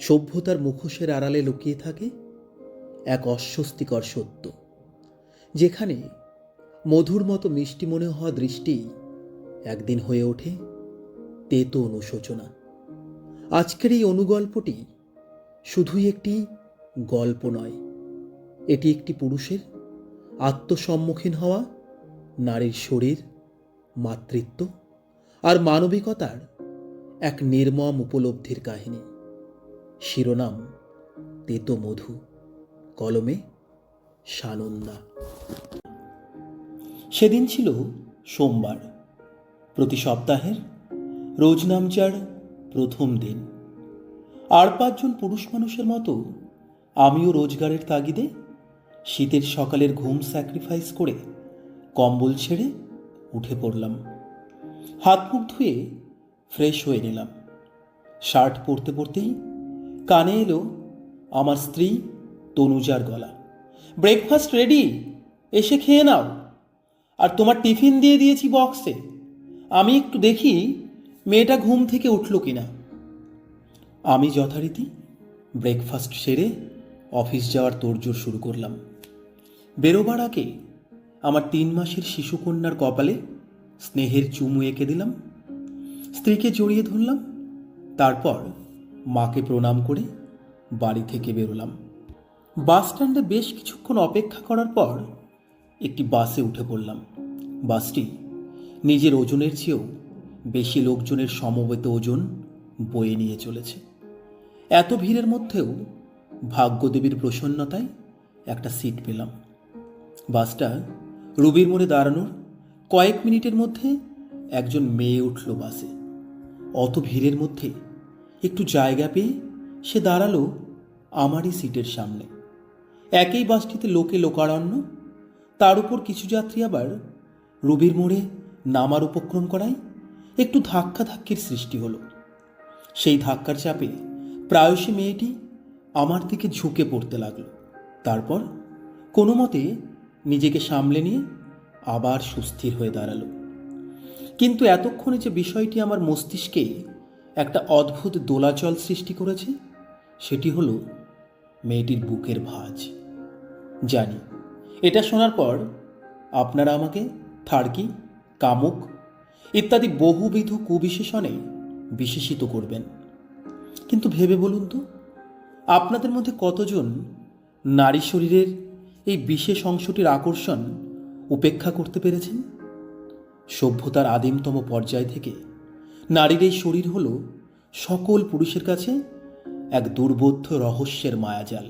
সভ্যতার মুখোশের আড়ালে লুকিয়ে থাকে এক অস্বস্তিকর সত্য, যেখানে মধুর মতো মিষ্টি মনে হওয়া দৃষ্টি একদিন হয়ে ওঠে তেতো অনুশোচনা। আজকের এই অনুগল্পটি শুধুই একটি গল্প নয়, এটি একটি পুরুষের আত্মসম্মুখীন হওয়া, নারীর শরীর, মাতৃত্ব আর মানবিকতার এক নির্মম উপলব্ধির কাহিনী। শিরোনাম তেতো মধু, কলমে সানন্দা। সেদিন ছিল সোমবার, প্রতি সপ্তাহের রোজনামচার প্রথম দিন। আর 5 জন পুরুষ মানুষের মতো আমিও রোজগারের তাগিদে শীতের সকালের ঘুম স্যাক্রিফাইস করে কম্বল ছেড়ে উঠে পড়লাম। হাত মুখ ধুয়ে ফ্রেশ হয়ে নিলাম। শার্ট পরতে পরতেই কানে এলো আমার স্ত্রী তনুজার গলা, ব্রেকফাস্ট রেডি, এসে খেয়ে নাও। আর তোমার টিফিন দিয়ে দিয়েছি বক্সে, আমি একটু দেখি মেয়েটা ঘুম থেকে উঠল কিনা। আমি যথারীতি ব্রেকফাস্ট সেরে অফিস যাওয়ার তোড়জোড় শুরু করলাম। বেরোবার আগে আমার 3 মাসের শিশুকন্যার কপালে স্নেহের চুমু এঁকে দিলাম, স্ত্রীকে জড়িয়ে ধরলাম, তারপর মাকে প্রণাম করে বাড়ি থেকে বেরোলাম। বাস স্ট্যান্ডে বেশ কিছুক্ষণ অপেক্ষা করার পর একটি বাসে উঠে পড়লাম। বাসটি নিজের ওজনের চেয়েও বেশি লোকজনের সমবেত ওজন বয়ে নিয়ে চলেছে। এত ভিড়ের মধ্যেও ভাগ্যদেবীর প্রসন্নতায় একটা সিট পেলাম। বাসটা রুবির মোড়ে দাঁড়ানোর কয়েক মিনিটের মধ্যে একজন মেয়ে উঠল বাসে। অত ভিড়ের মধ্যে একটু জায়গা পেয়ে সে দাঁড়ালো আমারই সিটের সামনে। একই বাসটিতে লোকে লোকারণ্য, তার উপর কিছু যাত্রী আবার রুবির মোড়ে নামার উপক্রম করায় একটু ধাক্কাধাক্কির সৃষ্টি হলো। সেই ধাক্কার চাপে প্রায়শই মেয়েটি আমার দিকে ঝুঁকে পড়তে লাগলো। তারপর কোনো মতে নিজেকে সামলে নিয়ে আবার সুস্থির হয়ে দাঁড়ালো। কিন্তু এতক্ষণে যে বিষয়টি আমার মস্তিষ্কে একটা অদ্ভুত দোলাচল সৃষ্টি করেছে, সেটি হলো মেয়েটির বুকের ভাঁজ। জানি এটা শোনার পর আপনারা আমাকে থার্কি, কামুক ইত্যাদি বহুবিধ কুবিশেষণে বিশেষিত করবেন, কিন্তু ভেবে বলুন তো, আপনাদের মধ্যে কতজন নারী শরীরের এই বিশেষ অংশটির আকর্ষণ উপেক্ষা করতে পেরেছেন? সভ্যতার আদিমতম পর্যায় থেকে নারীর এই শরীর হলো সকল পুরুষের কাছে এক দুর্বোধ্য রহস্যের মায়াজাল,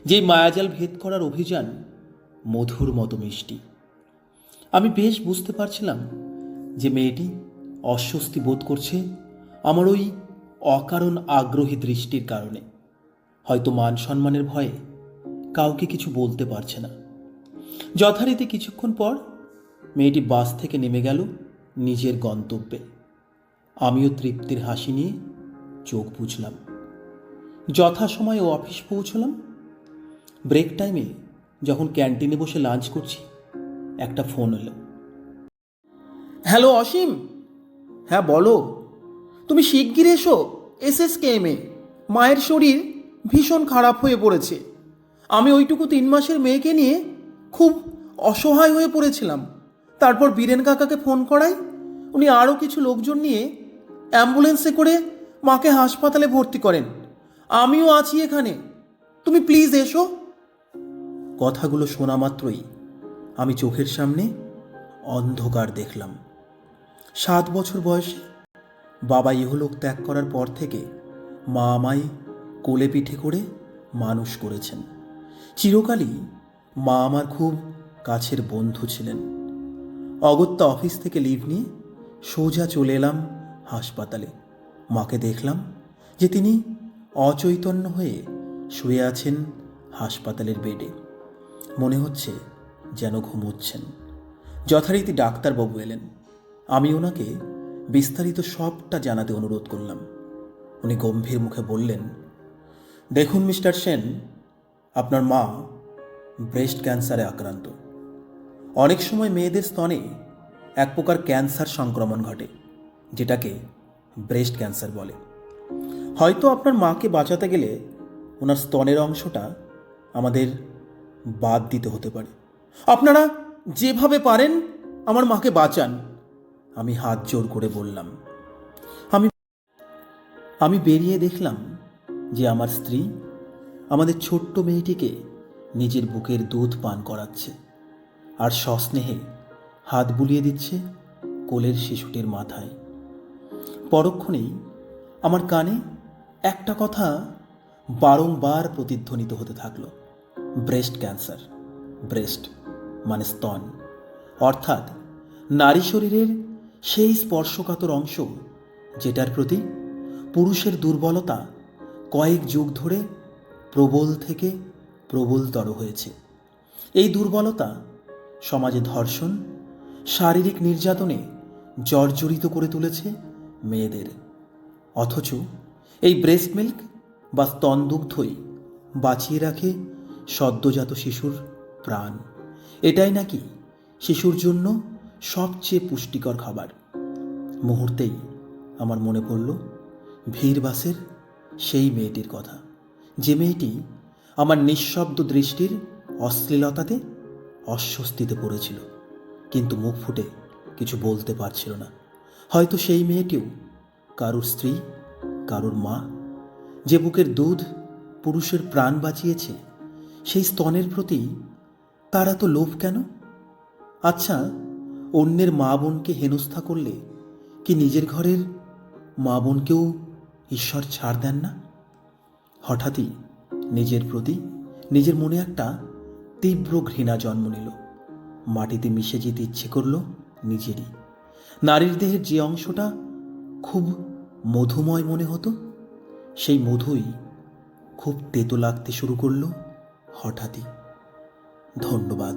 যেই মায়াজাল ভেদ করার অভিযান মধুর মতো মিষ্টি। আমি বেশ বুঝতে পারছিলাম যে মেয়েটি অস্বস্তি বোধ করছে আমার ওই অকারণ আগ্রহী দৃষ্টির কারণে। হয়তো মান সম্মানের ভয়ে কাউকে কিছু বলতে পারছে না। যথারীতি কিছুক্ষণ পর মেয়েটি বাস থেকে নেমে গেল নিজের গন্তব্যে। আমিও তৃপ্তির হাসি নিয়ে চোখ বুঝলাম। যথাসময়ে অফিস পৌঁছলাম। ব্রেক টাইমে যখন ক্যান্টিনে বসে লাঞ্চ করছি, একটা ফোন এলো। হ্যালো অসীম। হ্যাঁ বলো। তুমি শিগগির এসো SSKM-এ, মায়ের শরীর ভীষণ খারাপ হয়ে পড়েছে। আমি ওইটুকু 3 মাসের মেয়েকে নিয়ে খুব অসহায় হয়ে পড়েছিলাম। তারপর বীরেন কাকাকে ফোন করাই, উনি আরও কিছু লোকজন নিয়ে অ্যাম্বুলেন্সে করে মাকে হাসপাতালে ভর্তি করেন। আমিও আছি এখানে, তুমি প্লিজ এসো। কথাগুলো শোনা মাত্রই আমি চোখের সামনে অন্ধকার দেখলাম। 7 বছর বয়সে বাবা ইহলোক ত্যাগ করার পর থেকে মা আমায় কোলে পিঠে করে মানুষ করেছেন। চিরকালই মা আমার খুব কাছের বন্ধু ছিলেন। অগত্যা অফিস থেকে লিভ নিয়ে সোজা চলে এলাম হাসপাতালে। মাকে দেখলাম যে তিনি অচৈতন্য হয়ে শুয়ে আছেন হাসপাতালের বেডে। মনে হচ্ছে যেন ঘুমোচ্ছেন। যথারীতি ডাক্তারবাবু এলেন। আমি ওনাকে বিস্তারিত সবটা জানাতে অনুরোধ করলাম। উনি গম্ভীর মুখে বললেন, দেখুন মিস্টার সেন, আপনার মা ব্রেস্ট ক্যান্সারে আক্রান্ত। অনেক সময় মেয়েদের স্তনে এক প্রকার ক্যান্সার সংক্রমণ ঘটে, যেটাকে ব্রেস্ট ক্যান্সার বলে। হয়তো আপনার মাকে বাঁচাতে গেলে ওনার স্তনের অংশটা আমাদের বাদ দিতে হতে পারে। আপনারা যেভাবে পারেন আমার মাকে বাঁচান, আমি হাত জোর করে বললাম। আমি আমি বেরিয়ে দেখলাম যে আমার স্ত্রী আমাদের ছোট্ট মেয়েটিকে নিজের বুকের দুধ পান করাচ্ছে আর সস্নেহে হাত বুলিয়ে দিচ্ছে কোলের শিশুটির মাথায়। পরক্ষণেই আমার কানে একটা কথা বারংবার প্রতিধ্বনিত হতে থাকলো, ব্রেস্ট ক্যান্সার। ব্রেস্ট মানে স্তন, অর্থাৎ নারী শরীরের সেই স্পর্শকাতর অংশ যেটার প্রতি পুরুষের দুর্বলতা কয়েক যুগ ধরে প্রবল থেকে প্রবলতর হয়েছে। এই দুর্বলতা সমাজে ধর্ষণ, শারীরিক নির্যাতনে জর্জরিত করে তুলেছে মেয়েদের। অথচ এই ব্রেস্ট মিল্ক বা স্তনদুগ্ধই বাঁচিয়ে রাখে সদ্যজাত শিশুর প্রাণ। এটাই নাকি শিশুর জন্য সবচেয়ে পুষ্টিকর খাবার। মুহূর্তেই আমার মনে পড়ল ভিড়বাসের সেই মেয়েটির কথা, যে মেয়েটি আমার নিঃশব্দ দৃষ্টির অশ্লীলতাতে অস্বস্তিতে পড়েছিল, কিন্তু মুখ ফুটে কিছু বলতে পারছিল না। হয়তো সেই মেয়েটিও কারুর স্ত্রী, কারুর মা। যে বুকের দুধ পুরুষের প্রাণ বাঁচিয়েছে, সেই স্তনের প্রতি তার এত লোভ কেন? আচ্ছা, অন্যের মা বোনকে হেনস্থা করলে কি নিজের ঘরের মা বোনকেও ঈশ্বর ছাড় দেন না? হঠাৎই নিজের প্রতি নিজের মনে একটা তীব্র ঘৃণা জন্ম নিল। মাটিতে মিশে যেতে ইচ্ছে করল নিজেরই। নারীর দেহের যে অংশটা খুব মধুময় মনে হতো, সেই মধুই খুব তেতো লাগতে শুরু করলো হঠাৎই। ধন্যবাদ।